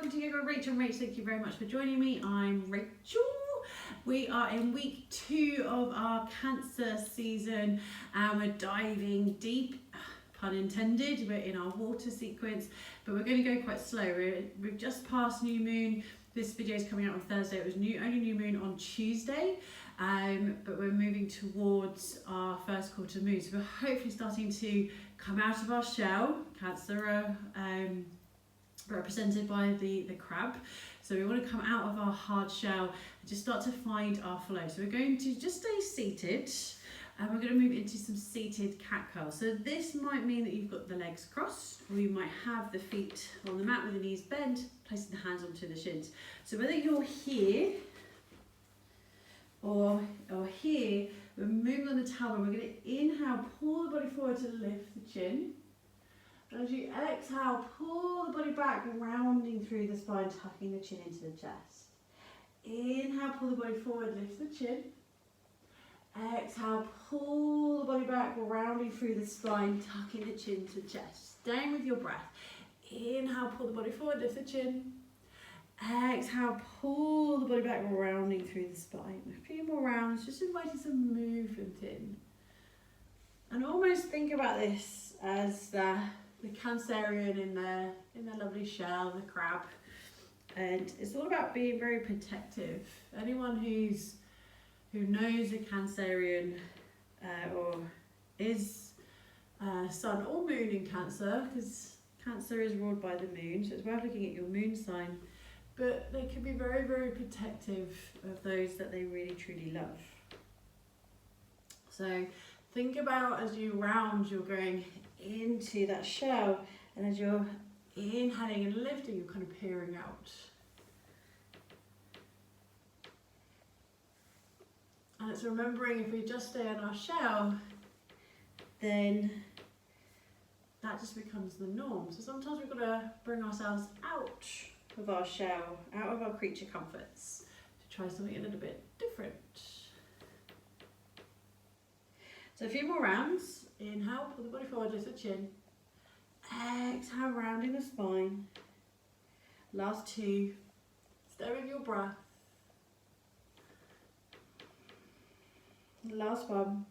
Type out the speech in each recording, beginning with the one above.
welcome to Yoga with Rachel. Rachel, thank you very much for joining me. I'm Rachel. We are in week 2 of our Cancer season and we're diving deep, pun intended. We're in our water sequence, but we're going to go quite slow. We've just passed new moon. This video is coming out on Thursday. It was only new moon on Tuesday, but we're moving towards our first quarter moon. So we're hopefully starting to come out of our shell. Cancer represented by the crab. So we want to come out of our hard shell and just start to find our flow. So we're going to just stay seated and we're going to move into some seated cat cow. So this might mean that you've got the legs crossed, or you might have the feet on the mat with the knees bent, placing the hands onto the shins. So whether you're here or here, we're moving on the tailbone. We're going to inhale, pull the body forward to lift the chin. And as you exhale, pull the body back, rounding through the spine, tucking the chin into the chest. Inhale, pull the body forward, lift the chin. Exhale, pull the body back, rounding through the spine, tucking the chin to the chest. Staying with your breath. Inhale, pull the body forward, lift the chin. Exhale, pull the body back, rounding through the spine. A few more rounds, just inviting some movement in. And almost think about this as the Cancerian in their lovely shell, the crab. And it's all about being very protective. Anyone who knows a Cancerian or is sun or moon in Cancer, because Cancer is ruled by the moon, so it's worth looking at your moon sign. But they can be very, very protective of those that they really, truly love. So think about as you round, you're going into that shell, and as you're inhaling and lifting, you're kind of peering out. And it's remembering if we just stay in our shell, then that just becomes the norm. So sometimes we've got to bring ourselves out of our shell, out of our creature comforts, to try something a little bit different. So a few more rounds. Inhale, pull the body forward, lift the chin. Exhale, rounding the spine. Last 2. Stay with your breath. Last one.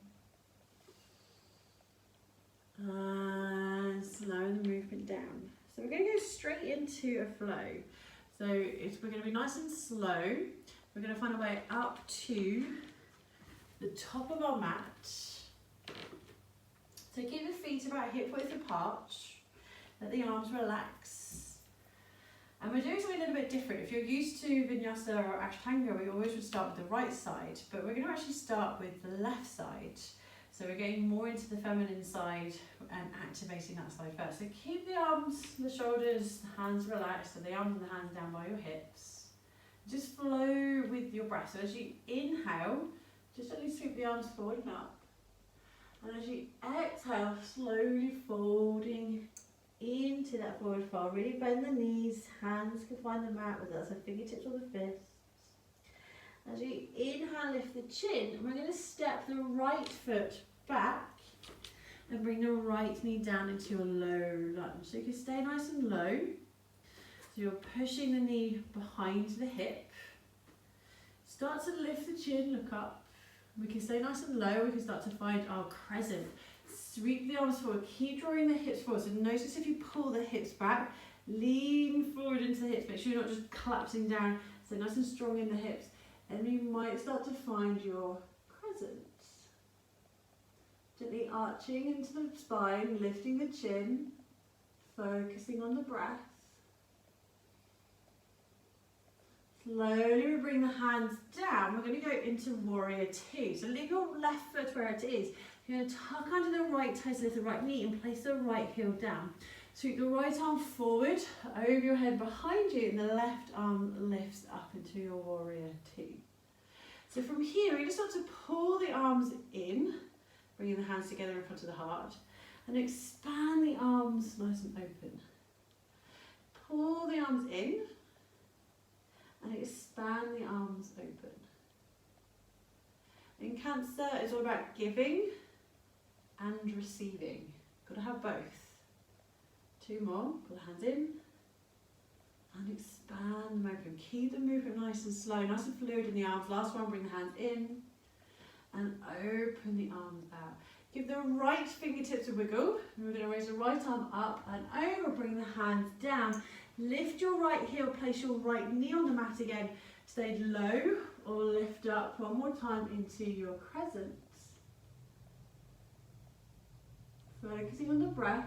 And slowing the movement down. So we're going to go straight into a flow. So we're going to be nice and slow. We're going to find a way up to the top of our mat. So keep the feet about hip width apart, let the arms relax. And we're doing something a little bit different. If you're used to Vinyasa or Ashtanga, we always would start with the right side, but we're going to actually start with the left side. So we're getting more into the feminine side and activating that side first. So keep the arms, the shoulders, the hands relaxed, so the arms and the hands down by your hips. Just flow with your breath. So as you inhale, just gently sweep the arms forward and up. And as you exhale, slowly folding into that forward fold. Really bend the knees, hands can find the mat, whether that's the fingertips or the fists. As you inhale, lift the chin, and we're going to step the right foot back and bring the right knee down into a low lunge. So you can stay nice and low. So you're pushing the knee behind the hip. Start to lift the chin, look up. We can stay nice and low, we can start to find our crescent. Sweep the arms forward, keep drawing the hips forward. So notice if you pull the hips back, lean forward into the hips. Make sure you're not just collapsing down. So nice and strong in the hips. And you might start to find your crescent. Gently arching into the spine, lifting the chin, focusing on the breath. Slowly we bring the hands down. We're going to go into warrior 2. So leave your left foot where it is. You're going to tuck under the right toe, lift the right knee and place the right heel down. Sweep the right arm forward, over your head behind you, and the left arm lifts up into your warrior 2. So from here, we're going to start to pull the arms in, bringing the hands together in front of the heart, and expand the arms nice and open. Pull the arms in, and expand the arms open. In Cancer, it's all about giving and receiving. Got to have both. 2 more. Pull the hands in and expand. and them open. Keep the movement nice and slow, nice and fluid in the arms. Last one, bring the hands in and open the arms out. Give the right fingertips a wiggle. We're going to raise the right arm up and over, bring the hands down. Lift your right heel, place your right knee on the mat again. Stay low or lift up one more time into your crescent. Focusing on the breath.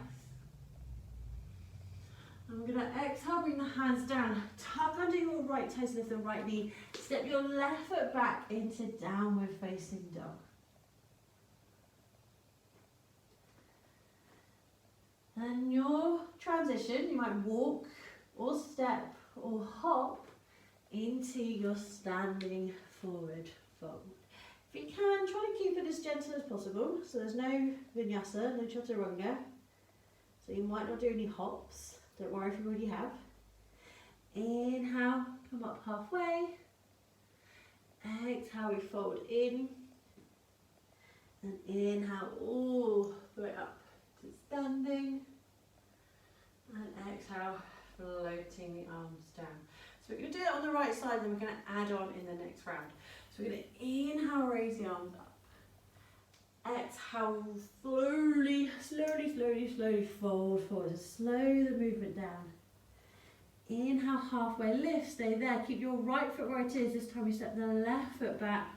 I'm going to exhale, bring the hands down. Tuck under your right toes, lift the right knee. Step your left foot back into downward facing dog. And your transition, you might walk or step or hop into your standing forward fold. If you can, try to keep it as gentle as possible. So there's no vinyasa, no chaturanga. So you might not do any hops. Don't worry if you already have. Inhale, come up halfway. Exhale, we fold in. And inhale all the way up to standing. And exhale, floating the arms down. So we're going to do it on the right side, then we're going to add on in the next round. So we're going to inhale, raise the arms up. Exhale, slowly fold forward. Slow the movement down. Inhale, halfway lift, stay there. Keep your right foot where it is. This time we step the left foot back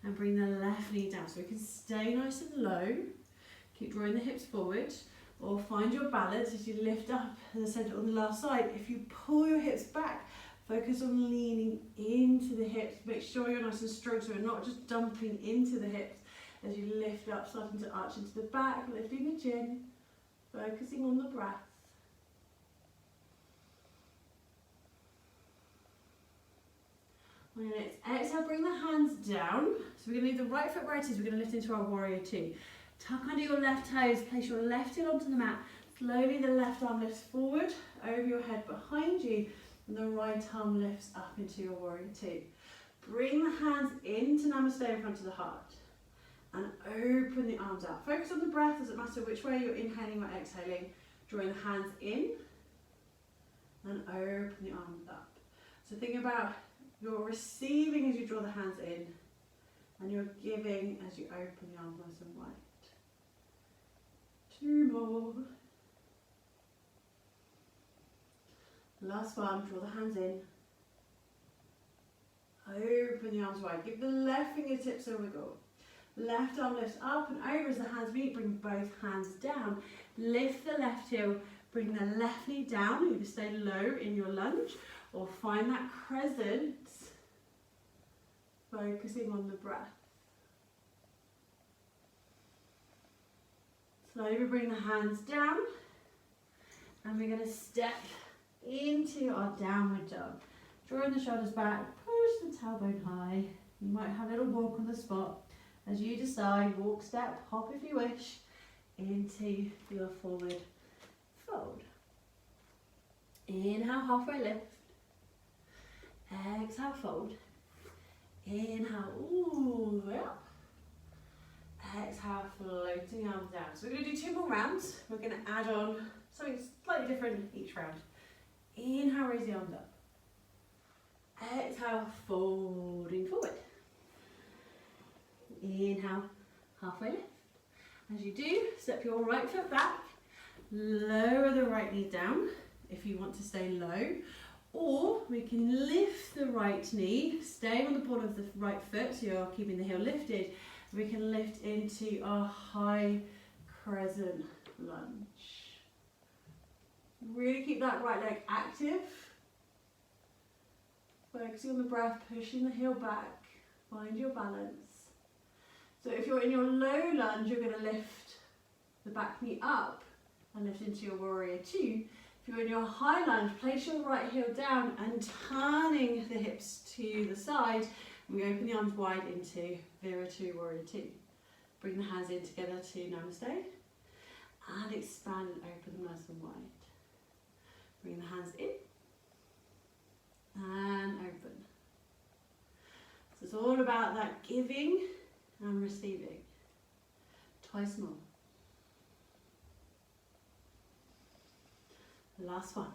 and bring the left knee down. So we can stay nice and low. Keep drawing the hips forward. Or find your balance as you lift up, as I said on the last side. If you pull your hips back, focus on leaning into the hips. Make sure you're nice and strong so you're not just dumping into the hips. As you lift up, starting to arch into the back, lifting the chin, focusing on the breath. On your next exhale, bring the hands down. So we're going to leave the right foot where it is. We're going to lift into our warrior two. Tuck under your left toes, place your left heel onto the mat. Slowly the left arm lifts forward, over your head behind you, and the right arm lifts up into your warrior two. Bring the hands into namaste in front of the heart. And open the arms out. Focus on the breath, doesn't matter which way you're inhaling or exhaling. Drawing the hands in and open the arms up. So think about you're receiving as you draw the hands in and you're giving as you open the arms nice and wide. 2 more. Last one, draw the hands in. Open the arms wide. Give the left fingertips a wiggle. Left arm lifts up and over as the hands meet. Bring both hands down. Lift the left heel. Bring the left knee down. You can stay low in your lunge or find that crescent. Focusing on the breath. Slowly we bring the hands down. And we're going to step into our downward dog. Drawing the shoulders back. Push the tailbone high. You might have a little walk on the spot. As you decide, walk, step, hop if you wish, into your forward fold. Inhale, halfway lift. Exhale, fold. Inhale, all the way up. Exhale, floating arms down. So we're going to do 2 more rounds. We're going to add on something slightly different each round. Inhale, raise the arms up. Exhale, folding forward. Inhale, halfway lift. As you do, step your right foot back, lower the right knee down if you want to stay low, or we can lift the right knee, stay on the ball of the right foot so you're keeping the heel lifted. We can lift into our high crescent lunge. Really keep that right leg active. Focusing on the breath, pushing the heel back, find your balance. So if you're in your low lunge, you're going to lift the back knee up and lift into your warrior two. If you're in your high lunge, place your right heel down and turning the hips to the side. And we open the arms wide into Viratu Warrior Two. Bring the hands in together to Namaste and expand and open them nice and wide. Bring the hands in and open. So it's all about that giving and receiving. Twice more. Last one.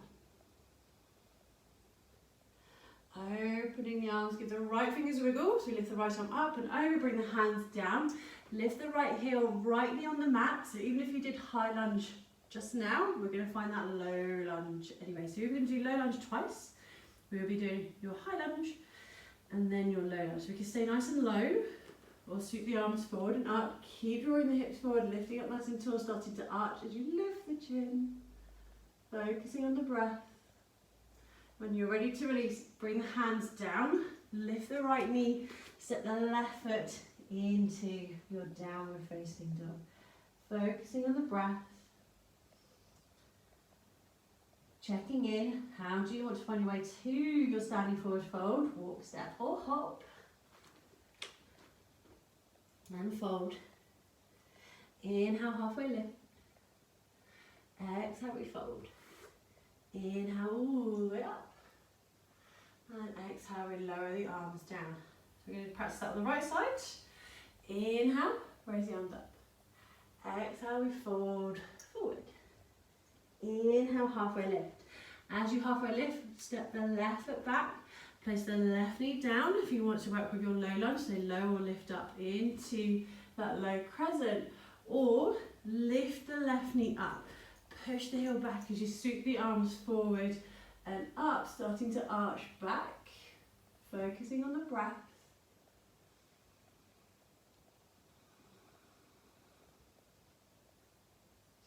arms, give the right fingers a wiggle. So lift the right arm up and over, bring the hands down. Lift the right heel right knee on the mat. So even if you did high lunge just now, we're going to find that low lunge anyway. So you're going to do low lunge twice. We'll be doing your high lunge and then your low lunge. So we can stay nice and low or sweep the arms forward and up. Keep drawing the hips forward, lifting up nice and tall, starting to arch as you lift the chin. Focusing on the breath. When you're ready to release, bring the hands down, lift the right knee, step the left foot into your downward facing dog. Focusing on the breath. Checking in, how do you want to find your way to your standing forward fold? Walk, step or hop. And fold. Inhale, halfway lift. Exhale, we fold. Inhale, all the way up. And exhale, we lower the arms down. So we're going to practice that on the right side. Inhale, raise the arms up. Exhale, we fold forward. Inhale, halfway lift. As you halfway lift, step the left foot back. Place the left knee down if you want to work with your low lunge. So low or lift up into that low crescent. Or lift the left knee up. Push the heel back as you sweep the arms forward and up, starting to arch back. Focusing on the breath.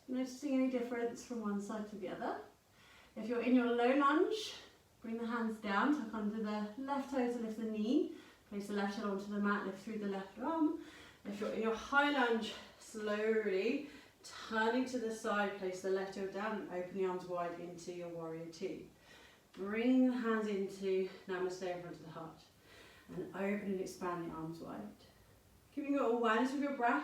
Noticing any difference from one side to the other. If you're in your low lunge, bring the hands down, tuck under the left toe to lift the knee. Place the left hand onto the mat, lift through the left arm. If you're in your high lunge, slowly turning to the side, place the left heel down and open the arms wide into your warrior two. Bring the hands into Namaste in front of the heart. And open and expand the arms wide. Keeping your awareness of your breath.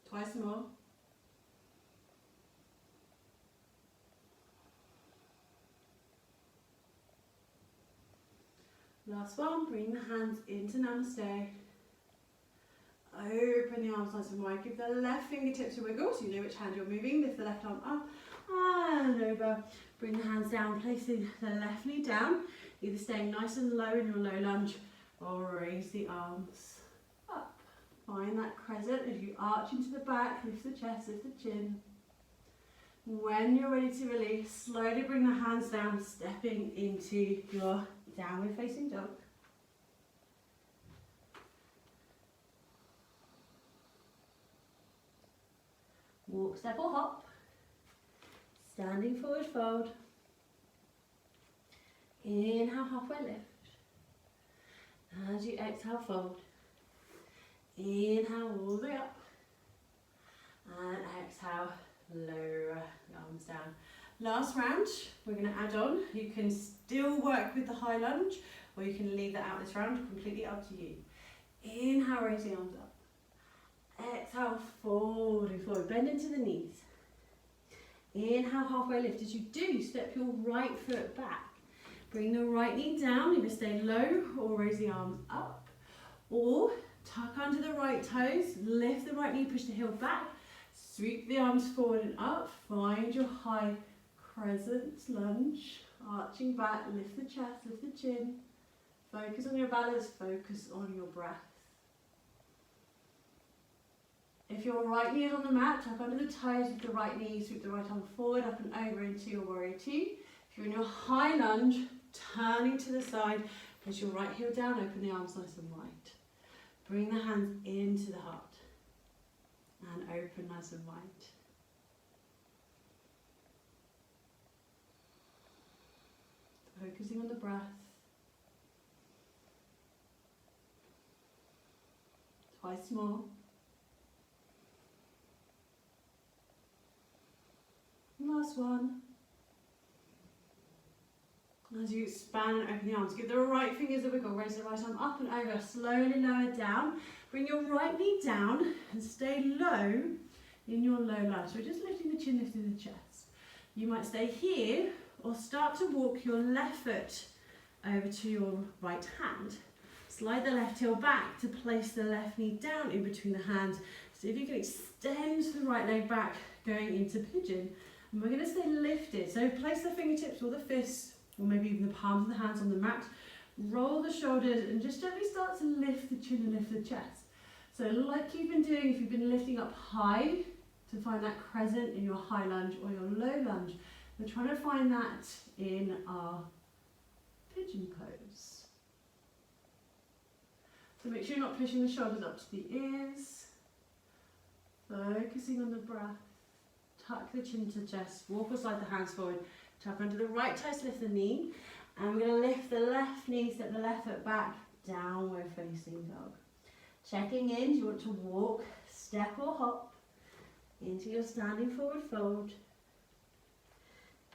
Twice more. Last one, bring the hands into Namaste. Open the arms nice and wide. Give the left fingertips a wiggle so you know which hand you're moving. Lift the left arm up and over. Bring the hands down, placing the left knee down. Either staying nice and low in your low lunge or raise the arms up. Find that crescent as you arch into the back, lift the chest, lift the chin. When you're ready to release, slowly bring the hands down, stepping into your downward facing dog. Walk, step or hop. Standing forward fold. Inhale, halfway lift. As you exhale, fold. Inhale all the way up. And exhale, lower the arms down. Last round, we're going to add on. You can still work with the high lunge, or you can leave that out this round, completely up to you. Inhale, raise the arms up. Exhale, folding forward, bend into the knees. Inhale, halfway lift. As you do, step your right foot back. Bring the right knee down, either stay low or raise the arms up. Or tuck under the right toes, lift the right knee, push the heel back, sweep the arms forward and up. Find your high crescent lunge, arching back, lift the chest, lift the chin. Focus on your balance, focus on your breath. If your right knee is on the mat, tuck under the toes with the right knee, sweep the right arm forward, up and over into your warrior two. If you're in your high lunge, turning to the side, place your right heel down, open the arms nice and wide. Bring the hands into the heart and open nice and wide. Focusing on the breath. Twice more. Last one. As you expand and open the arms, give the right fingers a wiggle, raise the right arm up and over, slowly lower down. Bring your right knee down and stay low in your low lunge. So we're just lifting the chin, lifting the chest. You might stay here or start to walk your left foot over to your right hand. Slide the left heel back to place the left knee down in between the hands. See if you can extend the right leg back going into pigeon. And we're going to stay lifted. So place the fingertips or the fists, or maybe even the palms of the hands on the mat. Roll the shoulders and just gently start to lift the chin and lift the chest. So like you've been doing, if you've been lifting up high to find that crescent in your high lunge or your low lunge, we're trying to find that in our pigeon pose. So make sure you're not pushing the shoulders up to the ears. Focusing on the breath. Tuck the chin to chest. Walk or slide the hands forward. Tap onto the right toes to lift the knee. And we're going to lift the left knee, step the left foot back. Downward facing dog. Checking in. Do you want to walk, step or hop into your standing forward fold.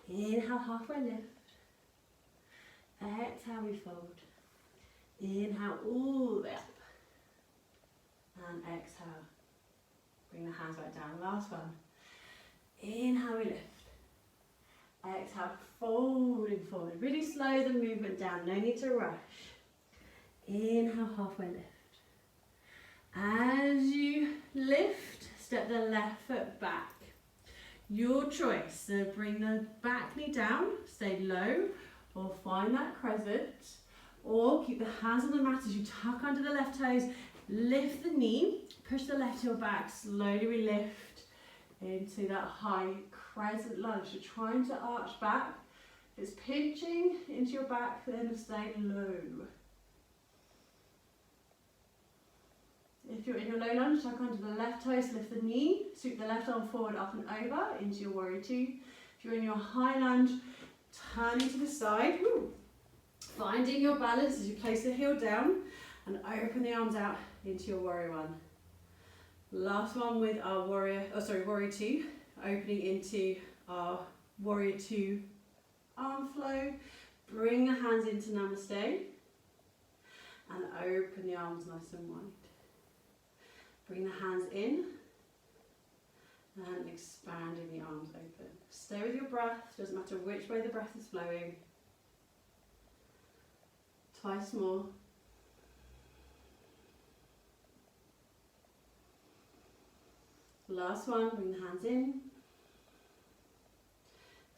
Inhale, halfway lift. Exhale, we fold. Inhale, all the way up. And exhale. Bring the hands right down. Last one. Inhale, we lift. Exhale, folding forward. Really slow the movement down. No need to rush. Inhale, halfway lift. As you lift, step the left foot back. Your choice. So bring the back knee down, stay low, or find that crescent. Or keep the hands on the mat as you tuck under the left toes. Lift the knee, push the left heel back, slowly we lift into that high crescent lunge. You're trying to arch back. It's pinching into your back, then stay low. If you're in your low lunge, tuck under the left toes, lift the knee, sweep the left arm forward, up and over into your warrior two. If you're in your high lunge, turning to the side, finding your balance as you place the heel down and open the arms out into your warrior one. Last one with our warrior two, opening into our warrior two arm flow. Bring the hands into namaste and open the arms nice and wide. Bring the hands in and expanding the arms open. Stay with your breath, doesn't matter which way the breath is flowing. Twice more. Last one, bring the hands in.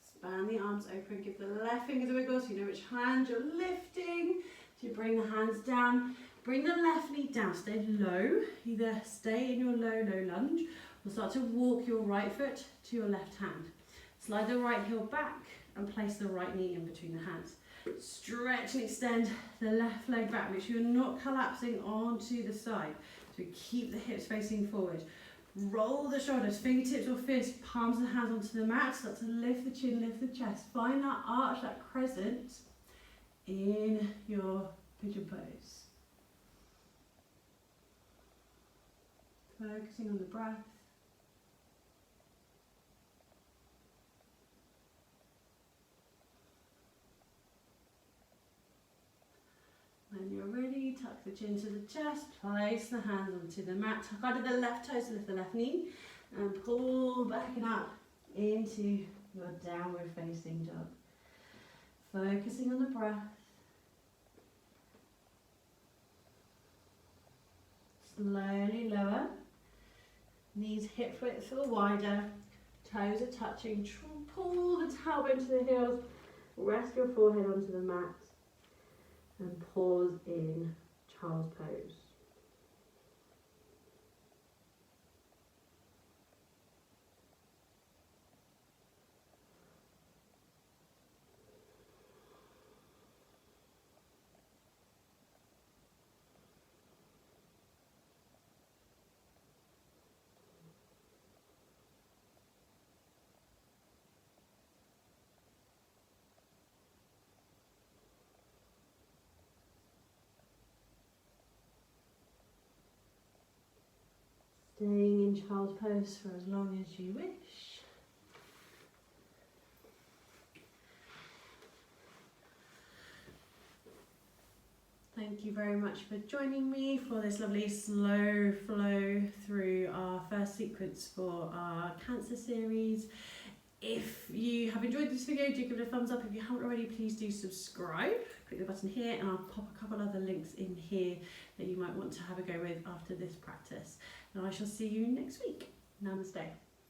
Expand the arms open, give the left fingers a wiggle so you know which hand you're lifting. So you bring the hands down, bring the left knee down, stay low. Either stay in your low lunge or start to walk your right foot to your left hand. Slide the right heel back and place the right knee in between the hands. Stretch and extend the left leg back. Make sure you're not collapsing onto the side. So keep the hips facing forward. Roll the shoulders, fingertips or fists, palms of the hands onto the mat. Start to lift the chin, lift the chest. Find that arch, that crescent in your pigeon pose. Focusing on the breath. When you're ready, tuck the chin to the chest, place the hands onto the mat, tuck under the left toes to lift the left knee, and pull back and up into your downward facing dog. Focusing on the breath. Slowly lower, knees hip width or wider, toes are touching, pull the tailbone to the heels, rest your forehead onto the mat. And pause in child's pose. Staying in child's pose for as long as you wish. Thank you very much for joining me for this lovely slow flow through our first sequence for our Cancer series. If you have enjoyed this video, do give it a thumbs up. If you haven't already, please do subscribe. Click the button here and I'll pop a couple other links in here that you might want to have a go with after this practice. and I shall see you next week. Namaste.